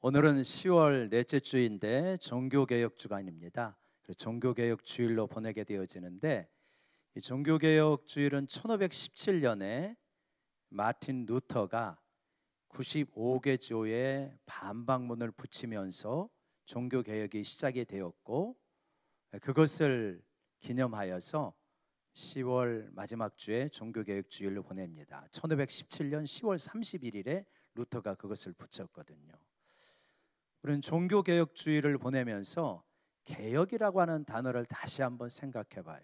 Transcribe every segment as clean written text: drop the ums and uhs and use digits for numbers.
오늘은 10월 넷째 주인데 종교개혁 주간입니다. 종교개혁 주일로 보내게 되어지는데, 이 종교개혁 주일은 1517년에 마틴 루터가 95개 교회에 반박문을 붙이면서 종교개혁이 시작이 되었고, 그것을 기념하여서 10월 마지막 주에 종교개혁 주일로 보냅니다. 1517년 10월 31일에 루터가 그것을 붙였거든요. 우리는 종교개혁 주일을 보내면서 개혁이라고 하는 단어를 다시 한번 생각해 봐요.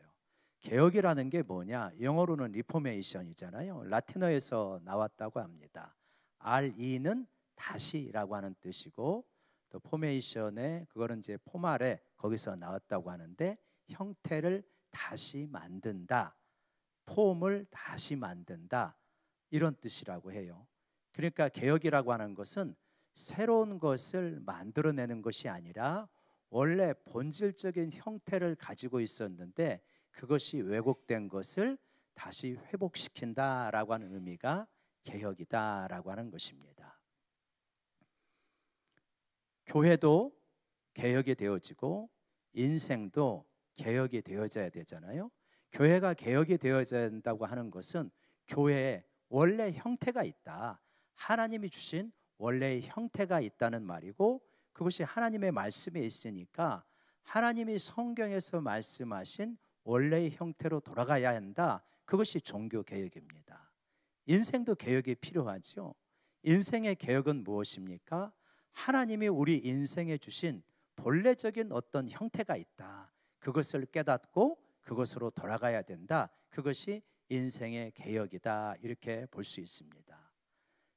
개혁이라는 게 뭐냐? 영어로는 리포메이션이잖아요. 라틴어에서 나왔다고 합니다. RE는 다시라고 하는 뜻이고, 또 포메이션에 그거는 이제 포말에 거기서 나왔다고 하는데, 형태를 다시 만든다, 폼을 다시 만든다, 이런 뜻이라고 해요. 그러니까 개혁이라고 하는 것은 새로운 것을 만들어내는 것이 아니라 원래 본질적인 형태를 가지고 있었는데 그것이 왜곡된 것을 다시 회복시킨다라고 하는 의미가 개혁이다라고 하는 것입니다. 교회도 개혁이 되어지고 인생도 개혁이 되어져야 되잖아요. 교회가 개혁이 되어져야 된다고 하는 것은 교회에 원래 형태가 있다, 하나님이 주신 원래의 형태가 있다는 말이고, 그것이 하나님의 말씀에 있으니까 하나님이 성경에서 말씀하신 원래의 형태로 돌아가야 한다. 그것이 종교개혁입니다. 인생도 개혁이 필요하죠. 인생의 개혁은 무엇입니까? 하나님이 우리 인생에 주신 본래적인 어떤 형태가 있다, 그것을 깨닫고 그것으로 돌아가야 된다. 그것이 인생의 개혁이다, 이렇게 볼 수 있습니다.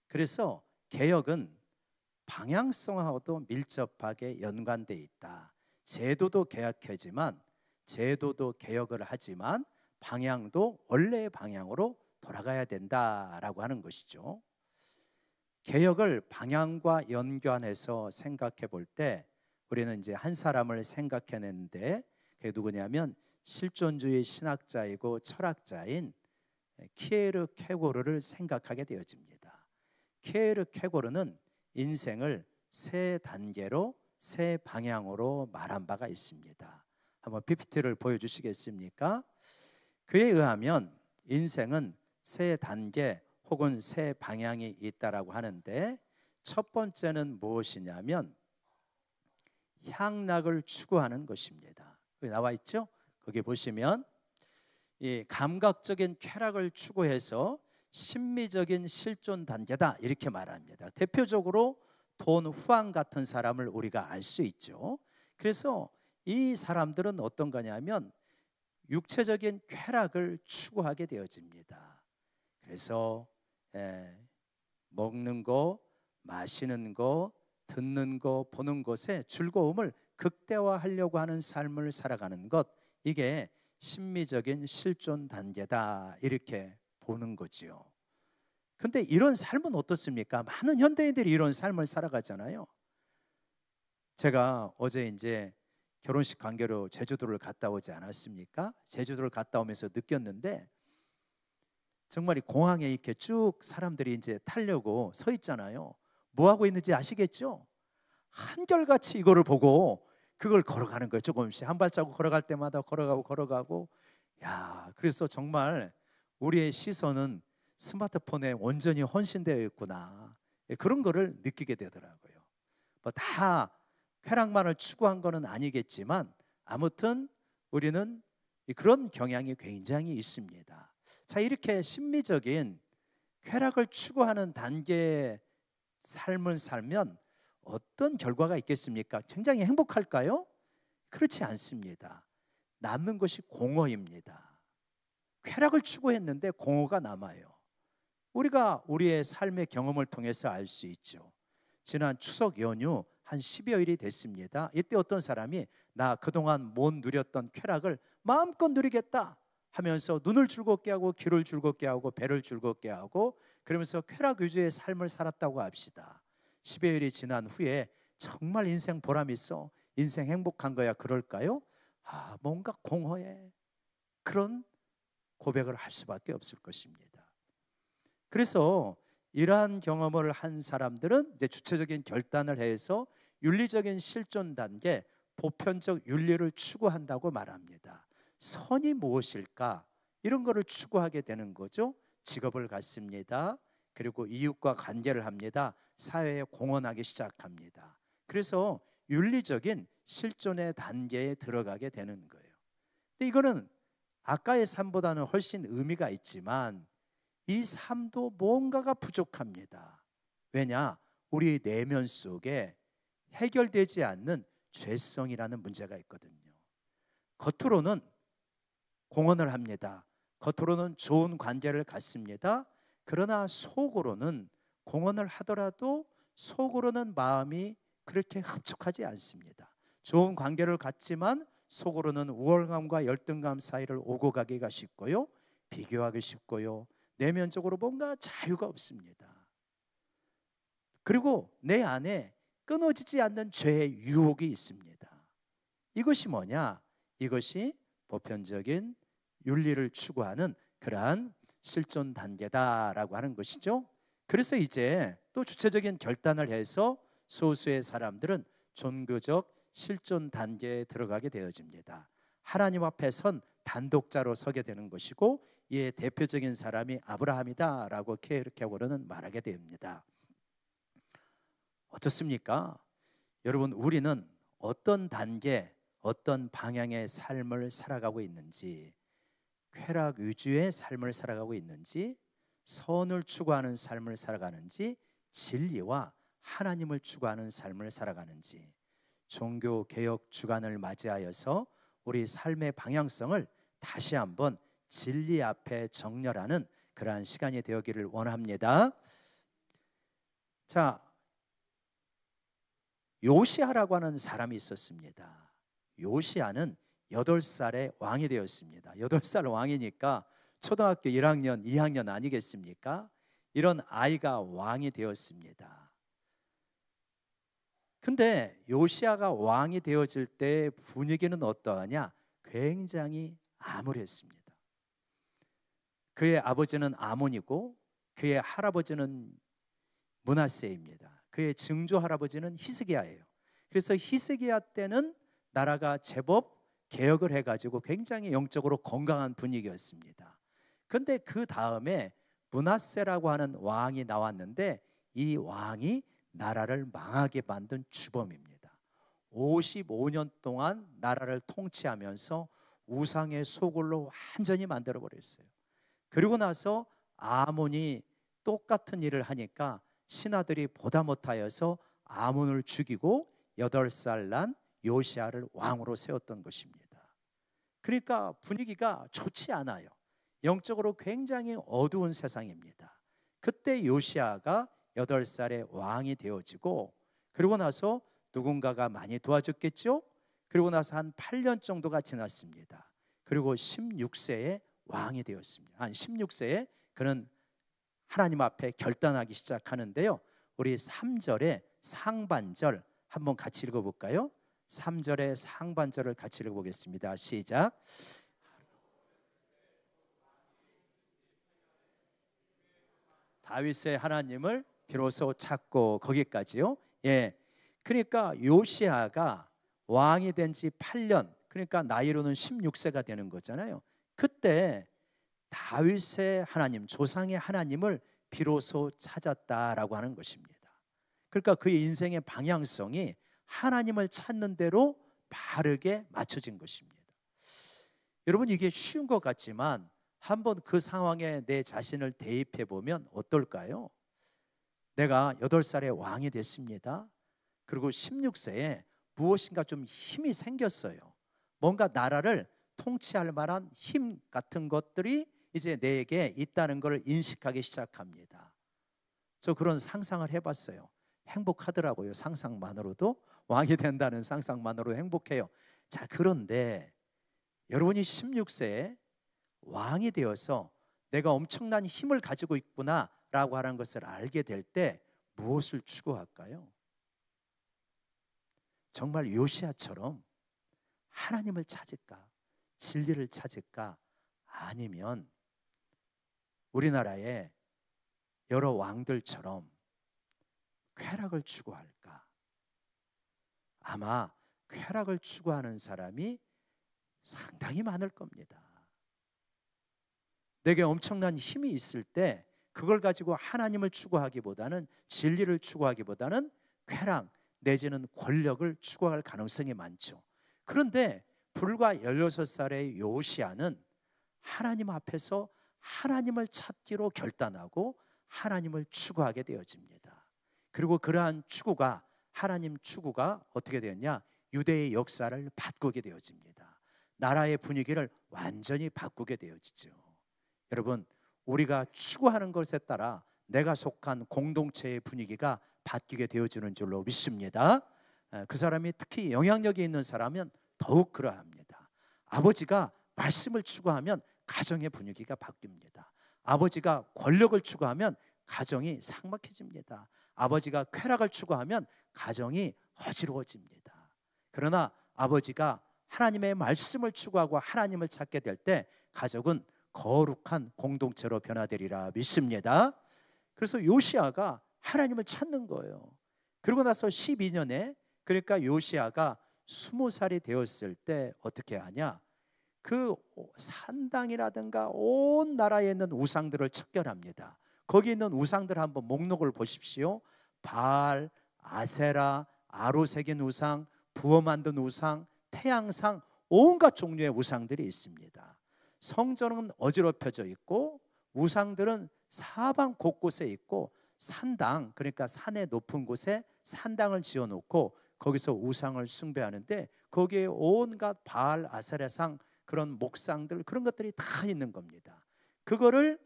그래서 개혁은 방향성하고도 밀접하게 연관되어 있다. 제도도 개혁을 하지만 방향도 원래의 방향으로 돌아가야 된다라고 하는 것이죠. 개혁을 방향과 연관해서 생각해 볼 때 우리는 이제 한 사람을 생각해내는데, 그게 누구냐면 실존주의 신학자이고 철학자인 키에르케고르를 생각하게 되어집니다. 키에르케고르는 인생을 세 단계로, 세 방향으로 말한 바가 있습니다. 한번 PPT를 보여주시겠습니까? 그에 의하면 인생은 세 단계 혹은 세 방향이 있다라고 하는데, 첫 번째는 무엇이냐면 향락을 추구하는 것입니다. 거기 나와 있죠? 거기 보시면 이 감각적인 쾌락을 추구해서 심미적인 실존 단계다, 이렇게 말합니다. 대표적으로 돈 후안 같은 사람을 우리가 알 수 있죠. 그래서 이 사람들은 어떤 거냐면 육체적인 쾌락을 추구하게 되어집니다. 그래서 먹는 거, 마시는 거, 듣는 거, 보는 것에 즐거움을 극대화하려고 하는 삶을 살아가는 것, 이게 심미적인 실존 단계다, 이렇게 보는 거지요. 근데 이런 삶은 어떻습니까? 많은 현대인들이 이런 삶을 살아가잖아요. 제가 어제 이제 결혼식 관계로 제주도를 갔다 오지 않았습니까? 제주도를 갔다 오면서 느꼈는데, 정말 이 공항에 이렇게 쭉 사람들이 이제 타려고 서 있잖아요. 뭐 하고 있는지 아시겠죠? 한결같이 이거를 보고 그걸 걸어가는 거예요. 조금씩 한 발자국 걸어갈 때마다 걸어가고. 야, 그래서 정말 우리의 시선은 스마트폰에 온전히 헌신되어 있구나, 그런 거를 느끼게 되더라고요. 뭐 다 쾌락만을 추구한 거는 아니겠지만 아무튼 우리는 그런 경향이 굉장히 있습니다. 자, 이렇게 심미적인 쾌락을 추구하는 단계의 삶을 살면 어떤 결과가 있겠습니까? 굉장히 행복할까요? 그렇지 않습니다. 남는 것이 공허입니다. 쾌락을 추구했는데 공허가 남아요. 우리가 우리의 삶의 경험을 통해서 알 수 있죠. 지난 추석 연휴 한 10여일이 됐습니다. 이때 어떤 사람이 나 그동안 못 누렸던 쾌락을 마음껏 누리겠다 하면서 눈을 즐겁게 하고 귀를 즐겁게 하고 배를 즐겁게 하고, 그러면서 쾌락 위주의 삶을 살았다고 합시다. 10여일이 지난 후에 정말 인생 보람 있어, 인생 행복한 거야, 그럴까요? 뭔가 공허해. 그런 고백을 할 수밖에 없을 것입니다. 그래서 이러한 경험을 한 사람들은 이제 주체적인 결단을 해서 윤리적인 실존 단계, 보편적 윤리를 추구한다고 말합니다. 선이 무엇일까? 이런 거를 추구하게 되는 거죠. 직업을 갖습니다. 그리고 이웃과 관계를 합니다. 사회에 공헌하기 시작합니다. 그래서 윤리적인 실존의 단계에 들어가게 되는 거예요. 근데 이거는 아까의 삶보다는 훨씬 의미가 있지만 이 삶도 뭔가가 부족합니다. 왜냐? 우리 내면 속에 해결되지 않는 죄성이라는 문제가 있거든요. 겉으로는 공헌을 합니다. 겉으로는 좋은 관계를 갖습니다. 그러나 속으로는 공헌을 하더라도 속으로는 마음이 그렇게 흡족하지 않습니다. 좋은 관계를 갖지만 속으로는 우월감과 열등감 사이를 오고 가기가 쉽고요. 비교하기 쉽고요. 내면적으로 뭔가 자유가 없습니다. 그리고 내 안에 끊어지지 않는 죄의 유혹이 있습니다. 이것이 뭐냐? 이것이 보편적인 윤리를 추구하는 그러한 실존 단계다라고 하는 것이죠. 그래서 이제 또 주체적인 결단을 해서 소수의 사람들은 종교적 실존 단계에 들어가게 되어집니다. 하나님 앞에 선 단독자로 서게 되는 것이고 이에 대표적인 사람이 아브라함이다라고 케르케고르는 말하게 됩니다. 어떻습니까? 여러분, 우리는 어떤 단계, 어떤 방향의 삶을 살아가고 있는지, 쾌락 위주의 삶을 살아가고 있는지, 선을 추구하는 삶을 살아가는지, 진리와 하나님을 추구하는 삶을 살아가는지, 종교 개혁 주간을 맞이하여서 우리 삶의 방향성을 다시 한번 진리 앞에 정렬하는 그러한 시간이 되었기를 원합니다. 자, 요시아라고 하는 사람이 있었습니다. 요시아는 8살에 왕이 되었습니다. 8살 왕이니까 초등학교 1학년, 2학년 아니겠습니까? 이런 아이가 왕이 되었습니다. 근데 요시아가 왕이 되어질 때 분위기는 어떠하냐? 굉장히 암울했습니다. 그의 아버지는 아몬이고 그의 할아버지는 므낫세입니다. 그의 증조 할아버지는 히스기야예요. 그래서 히스기야 때는 나라가 제법 개혁을 해가지고 굉장히 영적으로 건강한 분위기였습니다. 그런데 그 다음에 므낫세라고 하는 왕이 나왔는데 이 왕이 나라를 망하게 만든 주범입니다. 55년 동안 나라를 통치하면서 우상의 소굴로 완전히 만들어버렸어요. 그리고 나서 아몬이 똑같은 일을 하니까 신하들이 보다 못하여서 아몬을 죽이고 8살 난 요시아를 왕으로 세웠던 것입니다. 그러니까 분위기가 좋지 않아요. 영적으로 굉장히 어두운 세상입니다. 그때 요시아가 8살에 왕이 되어지고 그리고 나서 누군가가 많이 도와줬겠죠. 그리고 나서 한 8년 정도가 지났습니다. 그리고 16세에 왕이 되었습니다. 한 16세에 그는 하나님 앞에 결단하기 시작하는데요. 우리 3절의 상반절 한번 같이 읽어볼까요? 3절의 상반절을 같이 읽어보겠습니다. 시작. 다윗의 하나님을 비로소 찾고 거기까지요. 예, 그러니까 요시아가 왕이 된 지 8년, 그러니까 나이로는 16세가 되는 거잖아요. 그때 다윗의 하나님, 조상의 하나님을 비로소 찾았다라고 하는 것입니다. 그러니까 그의 인생의 방향성이 하나님을 찾는 대로 바르게 맞춰진 것입니다. 여러분, 이게 쉬운 것 같지만 한번 그 상황에 내 자신을 대입해 보면 어떨까요? 내가 8살에 왕이 됐습니다. 그리고 16세에 무엇인가 좀 힘이 생겼어요. 뭔가 나라를 통치할 만한 힘 같은 것들이 이제 내게 있다는 걸 인식하기 시작합니다. 저 그런 상상을 해봤어요. 행복하더라고요. 상상만으로도. 왕이 된다는 상상만으로도 행복해요. 자, 그런데 여러분이 16세에 왕이 되어서 내가 엄청난 힘을 가지고 있구나 라고 하는 것을 알게 될 때 무엇을 추구할까요? 정말 요시아처럼 하나님을 찾을까? 진리를 찾을까? 아니면 우리나라에 여러 왕들처럼 쾌락을 추구할까? 아마 쾌락을 추구하는 사람이 상당히 많을 겁니다. 내게 엄청난 힘이 있을 때 그걸 가지고 하나님을 추구하기보다는, 진리를 추구하기보다는 쾌락 내지는 권력을 추구할 가능성이 많죠. 그런데 불과 16살의 요시야는 하나님 앞에서 하나님을 찾기로 결단하고 하나님을 추구하게 되어집니다. 그리고 그러한 추구가, 하나님 추구가 어떻게 되었냐? 유대의 역사를 바꾸게 되어집니다. 나라의 분위기를 완전히 바꾸게 되어지죠. 여러분, 우리가 추구하는 것에 따라 내가 속한 공동체의 분위기가 바뀌게 되어지는 줄로 믿습니다. 그 사람이 특히 영향력이 있는 사람은 더욱 그러합니다. 아버지가 말씀을 추구하면 가정의 분위기가 바뀝니다. 아버지가 권력을 추구하면 가정이 삭막해집니다. 아버지가 쾌락을 추구하면 가정이 어지러워집니다. 그러나 아버지가 하나님의 말씀을 추구하고 하나님을 찾게 될 때 가족은 거룩한 공동체로 변화되리라 믿습니다. 그래서 요시야가 하나님을 찾는 거예요. 그러고 나서 12년에, 그러니까 요시야가 20살이 되었을 때 어떻게 하냐? 그 산당이라든가 온 나라에 있는 우상들을 척결합니다. 거기 있는 우상들 한번 목록을 보십시오. 바알, 아세라, 아로 새긴 우상, 부어 만든 우상, 태양상, 온갖 종류의 우상들이 있습니다. 성전은 어지럽혀져 있고 우상들은 사방 곳곳에 있고, 산당, 그러니까 산의 높은 곳에 산당을 지어놓고 거기서 우상을 숭배하는데 거기에 온갖 바알, 아세라상, 그런 목상들, 그런 것들이 다 있는 겁니다. 그거를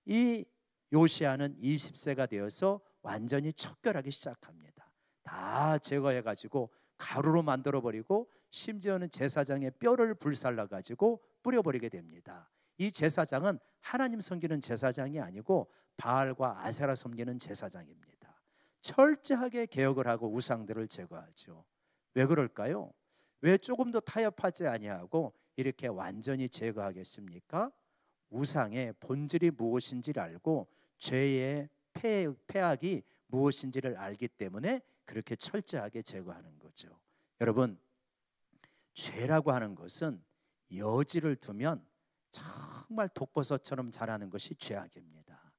이 요시야는 20세가 되어서 완전히 척결하기 시작합니다. 다 제거해가지고 가루로 만들어버리고, 심지어는 제사장의 뼈를 불살라가지고 뿌려버리게 됩니다. 이 제사장은 하나님 섬기는 제사장이 아니고 바알과 아세라 섬기는 제사장입니다. 철저하게 개혁을 하고 우상들을 제거하죠. 왜 그럴까요? 왜 조금 더 타협하지 아니하고 이렇게 완전히 제거하겠습니까? 우상의 본질이 무엇인지를 알고 죄의 폐악이 무엇인지를 알기 때문에 그렇게 철저하게 제거하는 거죠. 여러분, 죄라고 하는 것은 여지를 두면 정말 독버섯처럼 자라는 것이 죄악입니다.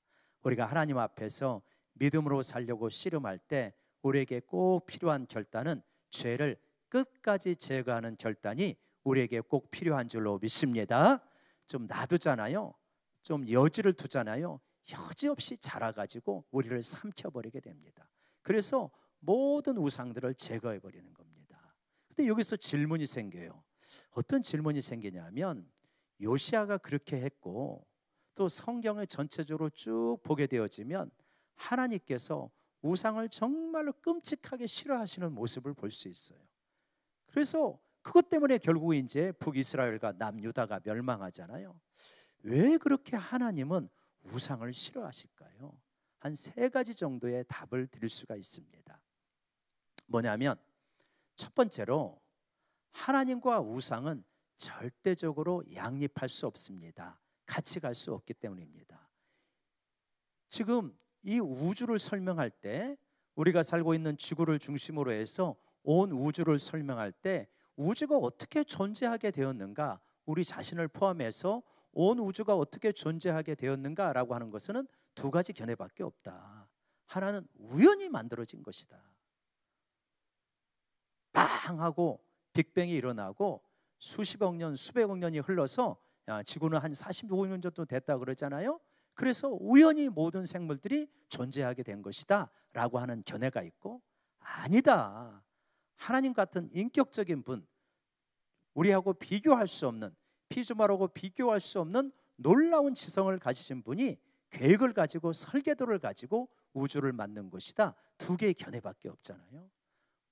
우리가 하나님 앞에서 믿음으로 살려고 씨름할 때 우리에게 꼭 필요한 결단은 죄를 끝까지 제거하는 결단이 우리에게 꼭 필요한 줄로 믿습니다. 좀 놔두잖아요. 좀 여지를 두잖아요. 여지없이 자라가지고 우리를 삼켜버리게 됩니다. 그래서 모든 우상들을 제거해버리는 겁니다. 근데 여기서 질문이 생겨요. 어떤 질문이 생기냐면, 요시야가 그렇게 했고 또 성경을 전체적으로 쭉 보게 되어지면 하나님께서 우상을 정말로 끔찍하게 싫어하시는 모습을 볼 수 있어요. 그래서 그것 때문에 결국 이제 북이스라엘과 남유다가 멸망하잖아요. 왜 그렇게 하나님은 우상을 싫어하실까요? 한 3가지 정도의 답을 드릴 수가 있습니다. 뭐냐면, 첫 번째로 하나님과 우상은 절대적으로 양립할 수 없습니다. 같이 갈 수 없기 때문입니다. 지금 이 우주를 설명할 때, 우리가 살고 있는 지구를 중심으로 해서 온 우주를 설명할 때 우주가 어떻게 존재하게 되었는가, 우리 자신을 포함해서 온 우주가 어떻게 존재하게 되었는가라고 하는 것은 2가지 견해밖에 없다. 하나는 우연히 만들어진 것이다. 빵 하고 빅뱅이 일어나고 수십억 년, 수백억 년이 흘러서 지구는 한 45억 년 정도 됐다 그러잖아요. 그래서 우연히 모든 생물들이 존재하게 된 것이다 라고 하는 견해가 있고, 아니다, 하나님 같은 인격적인 분, 우리하고 비교할 수 없는, 피조물하고 비교할 수 없는 놀라운 지성을 가지신 분이 계획을 가지고 설계도를 가지고 우주를 만든 것이다. 2개의 견해밖에 없잖아요.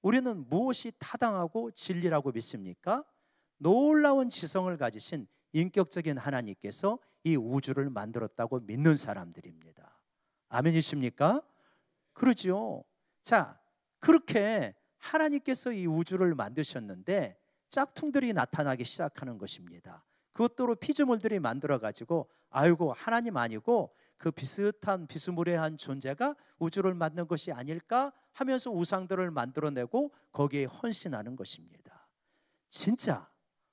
우리는 무엇이 타당하고 진리라고 믿습니까? 놀라운 지성을 가지신 인격적인 하나님께서 이 우주를 만들었다고 믿는 사람들입니다. 아멘이십니까? 그러죠. 자, 그렇게 하나님께서 이 우주를 만드셨는데 짝퉁들이 나타나기 시작하는 것입니다. 그것도 피조물들이 만들어 가지고, 아이고 하나님 아니고 그 비슷한 비스무리한 존재가 우주를 만든 것이 아닐까 하면서 우상들을 만들어내고 거기에 헌신하는 것입니다. 진짜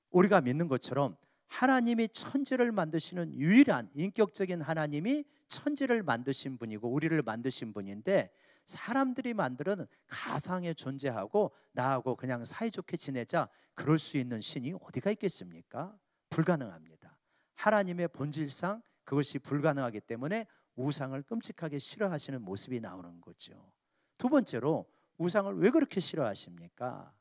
우리가 믿는 것처럼 하나님이 천지를 만드시는 유일한 인격적인 하나님이 천지를 만드신 분이고 우리를 만드신 분인데, 사람들이 만드는 가상에 존재하고 나하고 그냥 사이좋게 지내자 그럴 수 있는 신이 어디가 있겠습니까? 불가능합니다. 하나님의 본질상 그것이 불가능하기 때문에 우상을 끔찍하게 싫어하시는 모습이 나오는 거죠. 두 번째로, 우상을 왜 그렇게 싫어하십니까?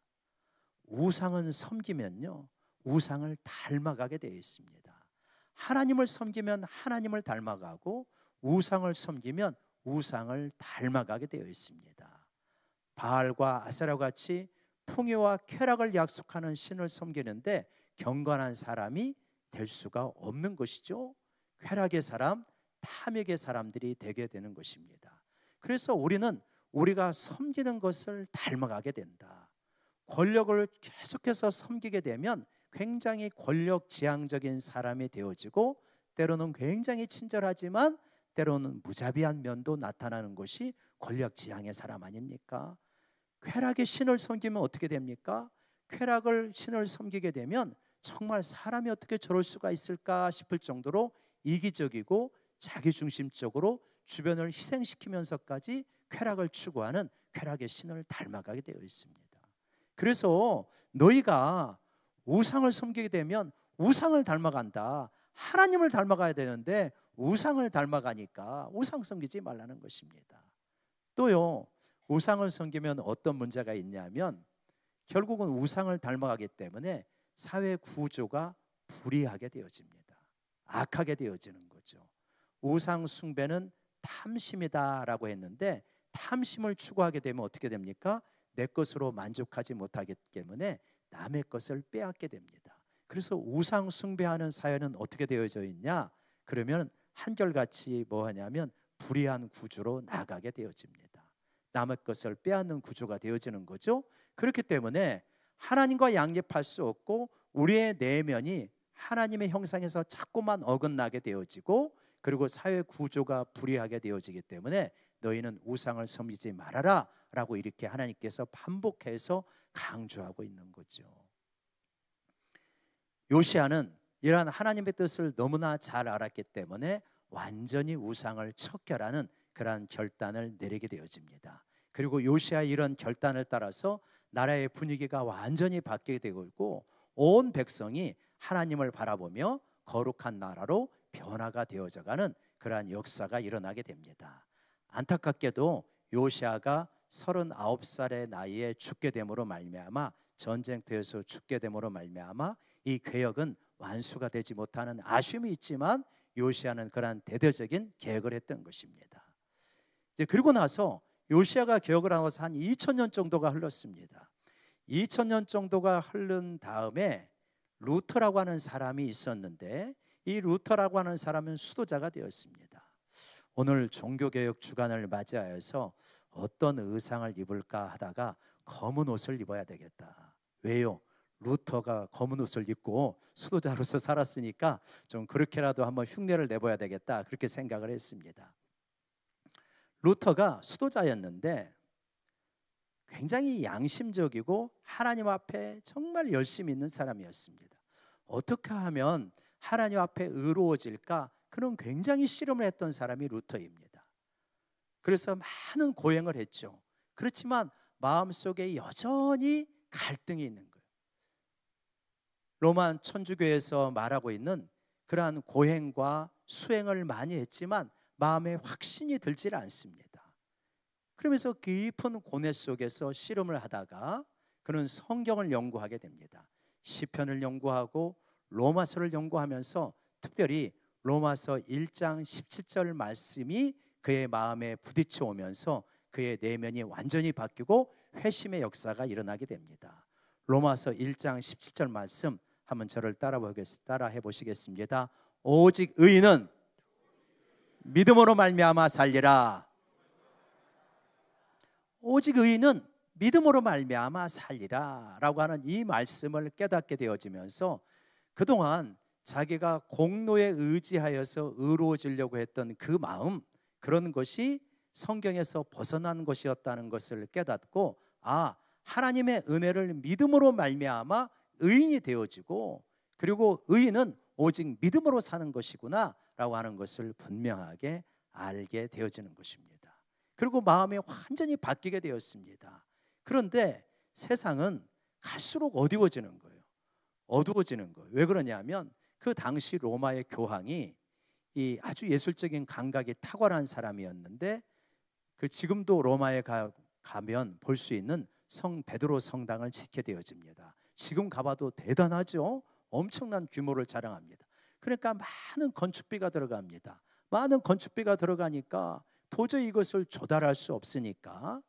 우상은 섬기면요, 우상을 닮아가게 되어 있습니다. 하나님을 섬기면 하나님을 닮아가고 우상을 섬기면 우상을 닮아가게 되어 있습니다. 바알과 아세라 같이 풍요와 쾌락을 약속하는 신을 섬기는데 경건한 사람이 될 수가 없는 것이죠. 쾌락의 사람, 탐욕의 사람들이 되게 되는 것입니다. 그래서 우리는 우리가 섬기는 것을 닮아가게 된다. 권력을 계속해서 섬기게 되면 굉장히 권력지향적인 사람이 되어지고, 때로는 굉장히 친절하지만 때로는 무자비한 면도 나타나는 것이 권력지향의 사람 아닙니까? 쾌락의 신을 섬기면 어떻게 됩니까? 쾌락을 신을 섬기게 되면 정말 사람이 어떻게 저럴 수가 있을까 싶을 정도로 이기적이고 자기중심적으로 주변을 희생시키면서까지 쾌락을 추구하는 쾌락의 신을 닮아가게 되어 있습니다. 그래서 너희가 우상을 섬기게 되면 우상을 닮아간다. 하나님을 닮아가야 되는데 우상을 닮아가니까 우상 섬기지 말라는 것입니다. 또요, 우상을 섬기면 어떤 문제가 있냐면 결국은 우상을 닮아가기 때문에 사회 구조가 불이하게 되어집니다. 악하게 되어지는 거죠. 우상 숭배는 탐심이다라고 했는데, 탐심을 추구하게 되면 어떻게 됩니까? 내 것으로 만족하지 못하기 때문에 남의 것을 빼앗게 됩니다. 그래서 우상 숭배하는 사회는 어떻게 되어져 있냐? 그러면 한결같이 뭐 하냐면 불의한 구조로 나가게 되어집니다. 남의 것을 빼앗는 구조가 되어지는 거죠. 그렇기 때문에 하나님과 양립할 수 없고 우리의 내면이 하나님의 형상에서 자꾸만 어긋나게 되어지고, 그리고 사회 구조가 불의하게 되어지기 때문에 너희는 우상을 섬기지 말아라 라고 이렇게 하나님께서 반복해서 강조하고 있는 거죠. 요시야는 이러한 하나님의 뜻을 너무나 잘 알았기 때문에 완전히 우상을 척결하는 그러한 결단을 내리게 되어집니다. 그리고 요시야의 이런 결단을 따라서 나라의 분위기가 완전히 바뀌게 되고 있고, 온 백성이 하나님을 바라보며 거룩한 나라로 변화가 되어져가는 그러한 역사가 일어나게 됩니다. 안타깝게도 요시야가 39살의 나이에 죽게 됨으로 말미암아, 전쟁터에서 죽게 됨으로 말미암아 이 개혁은 완수가 되지 못하는 아쉬움이 있지만 요시야는 그러한 대대적인 개혁을 했던 것입니다. 이제 그리고 나서 요시야가 개혁을 하고 한 2000년 정도가 흘렀습니다. 2000년 정도가 흐른 다음에 루터라고 하는 사람이 있었는데, 이 루터라고 하는 사람은 수도자가 되었습니다. 오늘 종교개혁 주간을 맞이하여서 어떤 의상을 입을까 하다가 검은 옷을 입어야 되겠다. 왜요? 루터가 검은 옷을 입고 수도자로서 살았으니까 좀 그렇게라도 한번 흉내를 내봐야 되겠다, 그렇게 생각을 했습니다. 루터가 수도자였는데 굉장히 양심적이고 하나님 앞에 정말 열심히 있는 사람이었습니다. 어떻게 하면 하나님 앞에 의로워질까, 그런 굉장히 씨름을 했던 사람이 루터입니다. 그래서 많은 고행을 했죠. 그렇지만 마음속에 여전히 갈등이 있는 거예요. 로마 천주교에서 말하고 있는 그러한 고행과 수행을 많이 했지만 마음에 확신이 들질 않습니다. 그러면서 깊은 고뇌 속에서 씨름을 하다가 그는 성경을 연구하게 됩니다. 시편을 연구하고 로마서를 연구하면서 특별히 로마서 1장 17절 말씀이 그의 마음에 부딪혀 오면서 그의 내면이 완전히 바뀌고 회심의 역사가 일어나게 됩니다. 로마서 1장 17절 말씀 한번 저를 따라해 보시겠습니다. 오직 의인은 믿음으로 말미암아 살리라. 오직 의인은 믿음으로 말미암아 살리라 라고 하는 이 말씀을 깨닫게 되어지면서 그동안 자기가 공로에 의지하여서 의로워지려고 했던 그 마음, 그런 것이 성경에서 벗어난 것이었다는 것을 깨닫고, 하나님의 은혜를 믿음으로 말미암아 의인이 되어지고, 그리고 의인은 오직 믿음으로 사는 것이구나 라고 하는 것을 분명하게 알게 되어지는 것입니다. 그리고 마음이 완전히 바뀌게 되었습니다. 그런데 세상은 갈수록 어두워지는 거예요. 어두워지는 거예요. 왜 그러냐면 그 당시 로마의 교황이 이 아주 예술적인 감각이 탁월한 사람이었는데, 그 지금도 로마에 가면 볼 수 있는 성 베드로 성당을 짓게 되어집니다. 지금 가봐도 대단하죠. 엄청난 규모를 자랑합니다. 그러니까 많은 건축비가 들어갑니다. 많은 건축비가 들어가니까 도저히 이것을 조달할 수 없으니까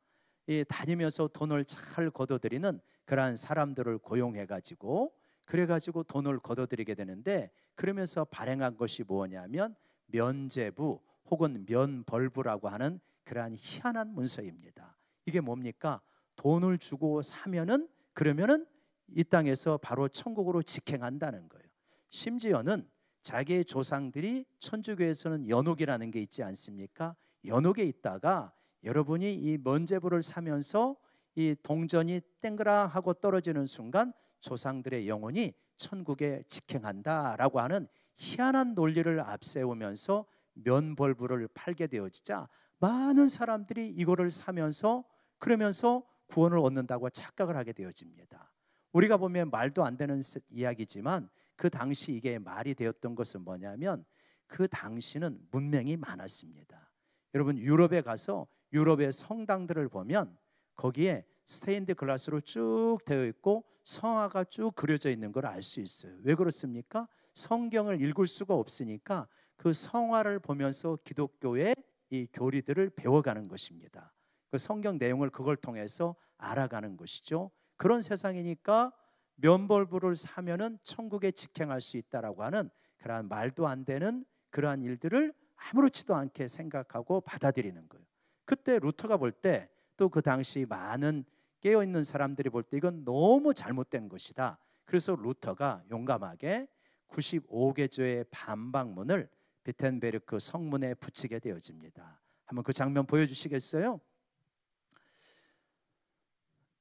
다니면서 돈을 잘 걷어들이는 그러한 사람들을 고용해가지고, 그래가지고 돈을 걷어들이게 되는데, 그러면서 발행한 것이 뭐냐면 면제부 혹은 면벌부라고 하는 그러한 희한한 문서입니다. 이게 뭡니까? 돈을 주고 사면은, 그러면은 이 땅에서 바로 천국으로 직행한다는 거예요. 심지어는 자기의 조상들이 천주교에서는 연옥이라는 게 있지 않습니까? 연옥에 있다가 여러분이 이 면제부를 사면서 이 동전이 땡그라 하고 떨어지는 순간 조상들의 영혼이 천국에 직행한다라고 하는 희한한 논리를 앞세우면서 면벌부를 팔게 되어지자 많은 사람들이 이거를 사면서, 그러면서 구원을 얻는다고 착각을 하게 되어집니다. 우리가 보면 말도 안 되는 이야기지만 그 당시 이게 말이 되었던 것은 뭐냐면, 그 당시는 문명이 많았습니다. 여러분 유럽에 가서 유럽의 성당들을 보면 거기에 스테인드 글라스로 쭉 되어 있고 성화가 쭉 그려져 있는 걸 알 수 있어요. 왜 그렇습니까? 성경을 읽을 수가 없으니까 그 성화를 보면서 기독교의 이 교리들을 배워가는 것입니다. 그 성경 내용을 그걸 통해서 알아가는 것이죠. 그런 세상이니까 면벌부를 사면은 천국에 직행할 수 있다라고 하는 그러한 말도 안 되는 그러한 일들을 아무렇지도 않게 생각하고 받아들이는 거예요. 그때 루터가 볼 때, 또 그 당시 많은 깨어있는 사람들이 볼 때 이건 너무 잘못된 것이다. 그래서 루터가 용감하게 95개조의 반박문을 비텐베르크 성문에 붙이게 되어집니다. 한번 그 장면 보여주시겠어요?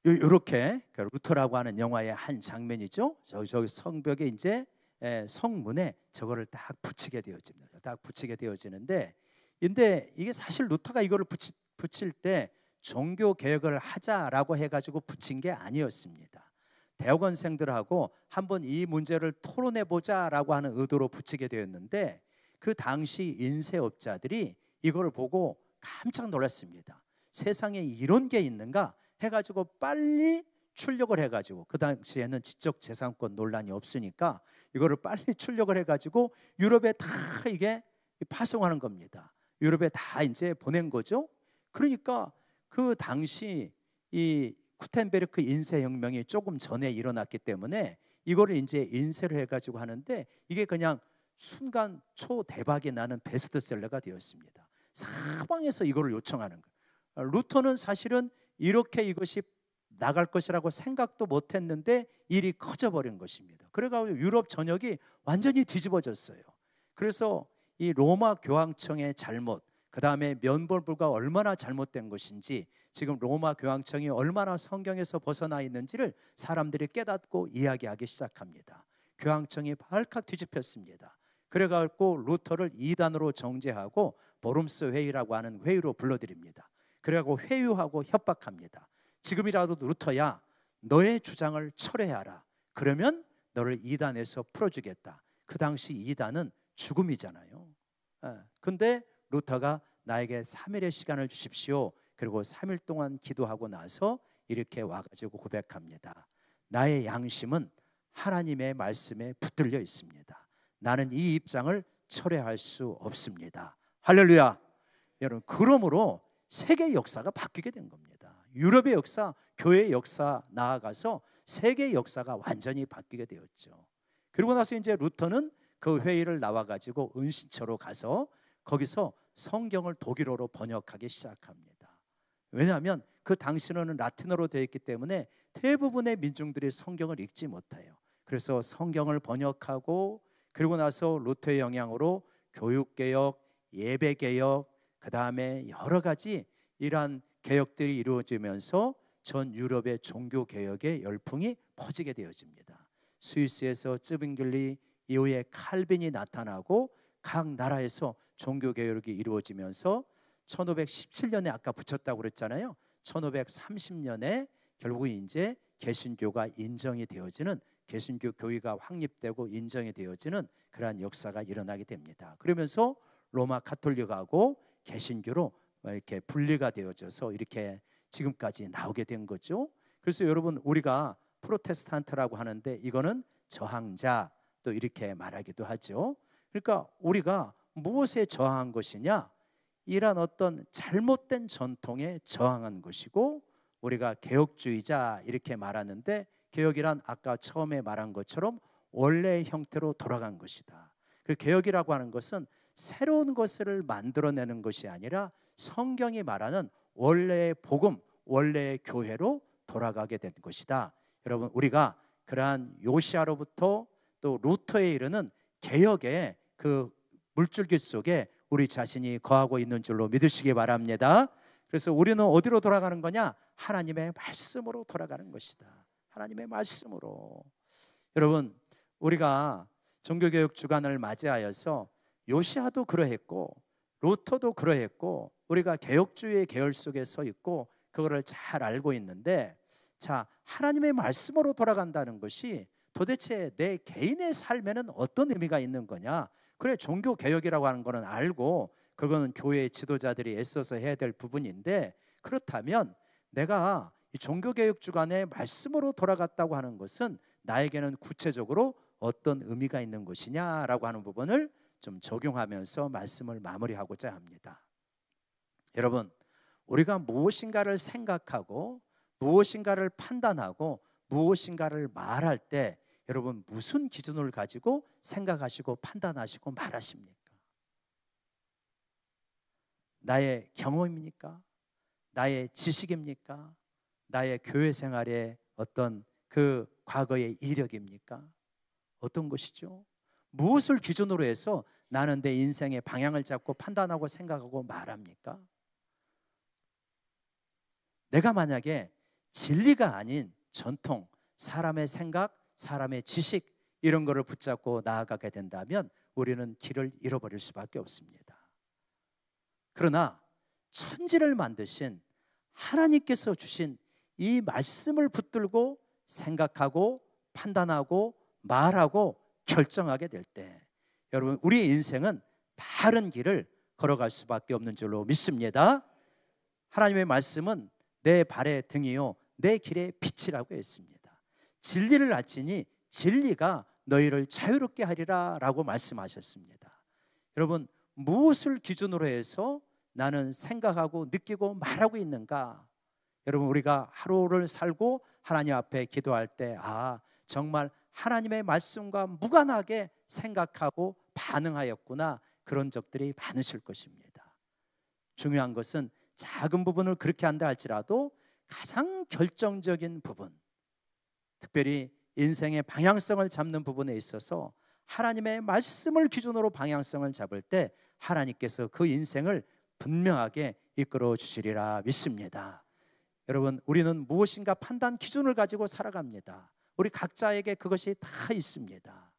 이렇게 루터라고 하는 영화의 한 장면이죠. 저기 성벽에 이제 성문에 저거를 딱 붙이게 되어집니다. 딱 붙이게 되어지는데, 근데 이게 사실 루터가 이거를 붙일 때 종교 개혁을 하자라고 해가지고 붙인 게 아니었습니다. 대학원생들하고 한번 이 문제를 토론해 보자라고 하는 의도로 붙이게 되었는데, 그 당시 인쇄업자들이 이걸 보고 깜짝 놀랐습니다. 세상에 이런 게 있는가 해가지고 빨리 출력을 해가지고, 그 당시에는 지적재산권 논란이 없으니까 이거를 빨리 출력을 해가지고 유럽에 다 이게 파송하는 겁니다. 유럽에 다 이제 보낸 거죠. 그러니까 그 당시 이 구텐베르크 인쇄혁명이 조금 전에 일어났기 때문에 이거를 이제 인쇄를 해가지고 하는데, 이게 그냥 순간 초대박이 나는 베스트셀러가 되었습니다. 사방에서 이거를 요청하는 거예요. 루터는 사실은 이렇게 이것이 나갈 것이라고 생각도 못했는데 일이 커져버린 것입니다. 그래가지고 유럽 전역이 완전히 뒤집어졌어요. 그래서 이 로마 교황청의 잘못, 그 다음에 면벌부가 얼마나 잘못된 것인지, 지금 로마 교황청이 얼마나 성경에서 벗어나 있는지를 사람들이 깨닫고 이야기하기 시작합니다. 교황청이 발칵 뒤집혔습니다. 그래갖고 루터를 이단으로 정죄하고 보름스 회의라고 하는 회의로 불러들입니다. 그래갖고 회유하고 협박합니다. 지금이라도 루터야, 너의 주장을 철회하라. 그러면 너를 이단에서 풀어주겠다. 그 당시 이단은 죽음이잖아요. 근데 루터가 나에게 3일의 시간을 주십시오. 그리고 3일 동안 기도하고 나서 이렇게 와가지고 고백합니다. 나의 양심은 하나님의 말씀에 붙들려 있습니다. 나는 이 입장을 철회할 수 없습니다. 할렐루야. 여러분, 그러므로 세계 역사가 바뀌게 된 겁니다. 유럽의 역사, 교회의 역사 나아가서 세계 역사가 완전히 바뀌게 되었죠. 그리고 나서 이제 루터는 그 회의를 나와가지고 은신처로 가서 거기서 성경을 독일어로 번역하기 시작합니다. 왜냐하면 그 당시로는 라틴어로 되어 있기 때문에 대부분의 민중들이 성경을 읽지 못해요. 그래서 성경을 번역하고 그리고 나서 루터의 영향으로 교육개혁, 예배개혁, 그 다음에 여러 가지 이러한 개혁들이 이루어지면서 전 유럽의 종교개혁의 열풍이 퍼지게 되어집니다. 스위스에서 쯔빙글리, 이후에 칼빈이 나타나고 각 나라에서 종교개혁이 이루어지면서 1517년에 아까 붙였다고 그랬잖아요. 1530년에 결국 이제 개신교가 인정이 되어지는, 개신교 교회가 확립되고 인정이 되어지는 그러한 역사가 일어나게 됩니다. 그러면서 로마 가톨릭하고 개신교로 이렇게 분리가 되어져서 이렇게 지금까지 나오게 된 거죠. 그래서 여러분, 우리가 프로테스탄트라고 하는데 이거는 저항자, 또 이렇게 말하기도 하죠. 그러니까 우리가 무엇에 저항한 것이냐? 이런 어떤 잘못된 전통에 저항한 것이고, 우리가 개혁주의자 이렇게 말하는데, 개혁이란 아까 처음에 말한 것처럼 원래의 형태로 돌아간 것이다. 그 개혁이라고 하는 것은 새로운 것을 만들어내는 것이 아니라 성경이 말하는 원래의 복음, 원래의 교회로 돌아가게 된 것이다. 여러분, 우리가 그러한 요시아로부터 또 루터에 이르는 개혁의 그 물줄기 속에 우리 자신이 거하고 있는 줄로 믿으시기 바랍니다. 그래서 우리는 어디로 돌아가는 거냐? 하나님의 말씀으로 돌아가는 것이다. 하나님의 말씀으로. 여러분, 우리가 종교개혁 주간을 맞이하여서 요시아도 그러했고 루터도 그러했고 우리가 개혁주의의 계열 속에 서 있고 그거를 잘 알고 있는데, 자, 하나님의 말씀으로 돌아간다는 것이 도대체 내 개인의 삶에는 어떤 의미가 있는 거냐? 그래, 종교개혁이라고 하는 거는 알고 그거는 교회의 지도자들이 애써서 해야 될 부분인데, 그렇다면 내가 이 종교개혁 주간에 말씀으로 돌아갔다고 하는 것은 나에게는 구체적으로 어떤 의미가 있는 것이냐라고 하는 부분을 좀 적용하면서 말씀을 마무리하고자 합니다. 여러분, 우리가 무엇인가를 생각하고 무엇인가를 판단하고 무엇인가를 말할 때 여러분 무슨 기준을 가지고 생각하시고 판단하시고 말하십니까? 나의 경험입니까? 나의 지식입니까? 나의 교회 생활의 어떤 그 과거의 이력입니까? 어떤 것이죠? 무엇을 기준으로 해서 나는 내 인생의 방향을 잡고 판단하고 생각하고 말합니까? 내가 만약에 진리가 아닌 전통, 사람의 생각, 사람의 지식 이런 거를 붙잡고 나아가게 된다면 우리는 길을 잃어버릴 수밖에 없습니다. 그러나 천지를 만드신 하나님께서 주신 이 말씀을 붙들고 생각하고 판단하고 말하고 결정하게 될 때 여러분, 우리의 인생은 바른 길을 걸어갈 수밖에 없는 줄로 믿습니다. 하나님의 말씀은 내 발의 등이요 내 길의 빛이라고 했습니다. 진리를 알지니 진리가 너희를 자유롭게 하리라 라고 말씀하셨습니다. 여러분, 무엇을 기준으로 해서 나는 생각하고 느끼고 말하고 있는가? 여러분, 우리가 하루를 살고 하나님 앞에 기도할 때 정말 하나님의 말씀과 무관하게 생각하고 반응하였구나, 그런 적들이 많으실 것입니다. 중요한 것은 작은 부분을 그렇게 한다 할지라도 가장 결정적인 부분, 특별히 인생의 방향성을 잡는 부분에 있어서 하나님의 말씀을 기준으로 방향성을 잡을 때 하나님께서 그 인생을 분명하게 이끌어 주시리라 믿습니다. 여러분, 우리는 무엇인가 판단 기준을 가지고 살아갑니다. 우리 각자에게 그것이 다 있습니다.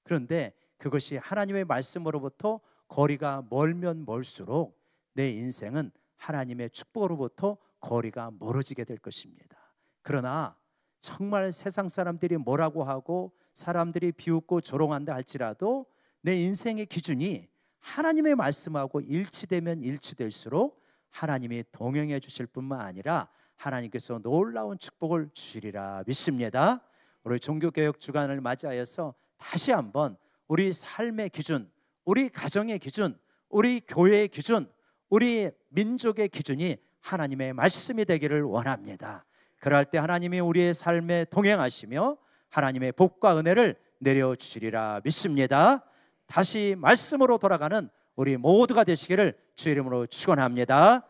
그런데 그것이 하나님의 말씀으로부터 거리가 멀면 멀수록 내 인생은 하나님의 축복으로부터 거리가 멀어지게 될 것입니다. 그러나 정말 세상 사람들이 뭐라고 하고 사람들이 비웃고 조롱한다 할지라도 내 인생의 기준이 하나님의 말씀하고 일치되면 일치될수록 하나님이 동행해 주실 뿐만 아니라 하나님께서 놀라운 축복을 주시리라 믿습니다. 우리 종교개혁 주간을 맞이하여서 다시 한번 우리 삶의 기준, 우리 가정의 기준, 우리 교회의 기준, 우리 민족의 기준이 하나님의 말씀이 되기를 원합니다. 그럴 때 하나님이 우리의 삶에 동행하시며 하나님의 복과 은혜를 내려주시리라 믿습니다. 다시 말씀으로 돌아가는 우리 모두가 되시기를 주의 이름으로 축원합니다.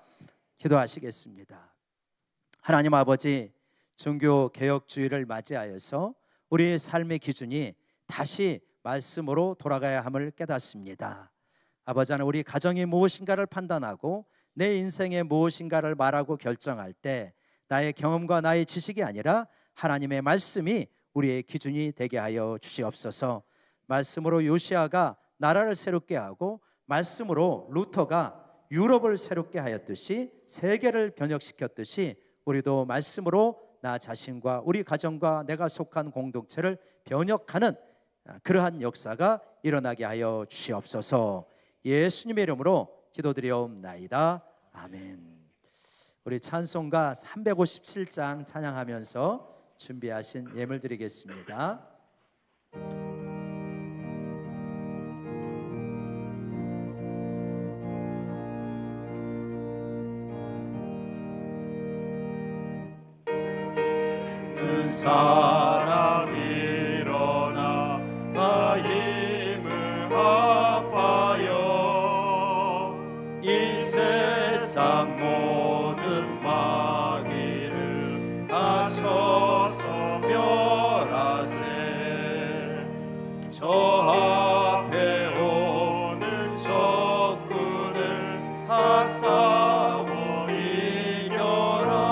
기도하시겠습니다. 하나님 아버지, 종교개혁주의를 맞이하여서 우리의 삶의 기준이 다시 말씀으로 돌아가야 함을 깨닫습니다. 아버지 하나님, 우리 가정이 무엇인가를 판단하고 내 인생에 무엇인가를 말하고 결정할 때 나의 경험과 나의 지식이 아니라 하나님의 말씀이 우리의 기준이 되게 하여 주시옵소서. 말씀으로 요시아가 나라를 새롭게 하고 말씀으로 루터가 유럽을 새롭게 하였듯이 세계를 변혁시켰듯이 우리도 말씀으로 나 자신과 우리 가정과 내가 속한 공동체를 변혁하는 그러한 역사가 일어나게 하여 주시옵소서. 예수님의 이름으로 기도드리옵나이다. 아멘. 우리 찬송가 357장 찬양하면서 준비하신 예물 드리겠습니다. 사람 일어나 다 힘을 합하여 이 세상 모든 마귀를 다 쳐서 멸하세. 저 앞에 오는 적군을 다 싸워 이겨라.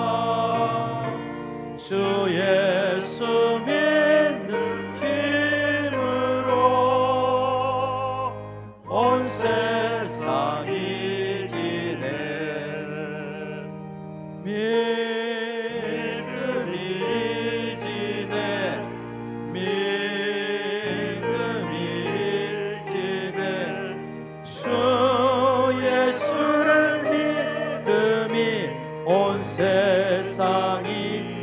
주 예수 믿는 힘으로 온 세상 이기네. 믿음이 이기네. 믿음이 이기네. 주 예수를 믿음이 온 세상이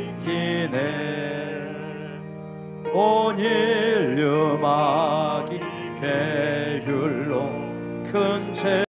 온 인류 마귀 괴율로 큰 죄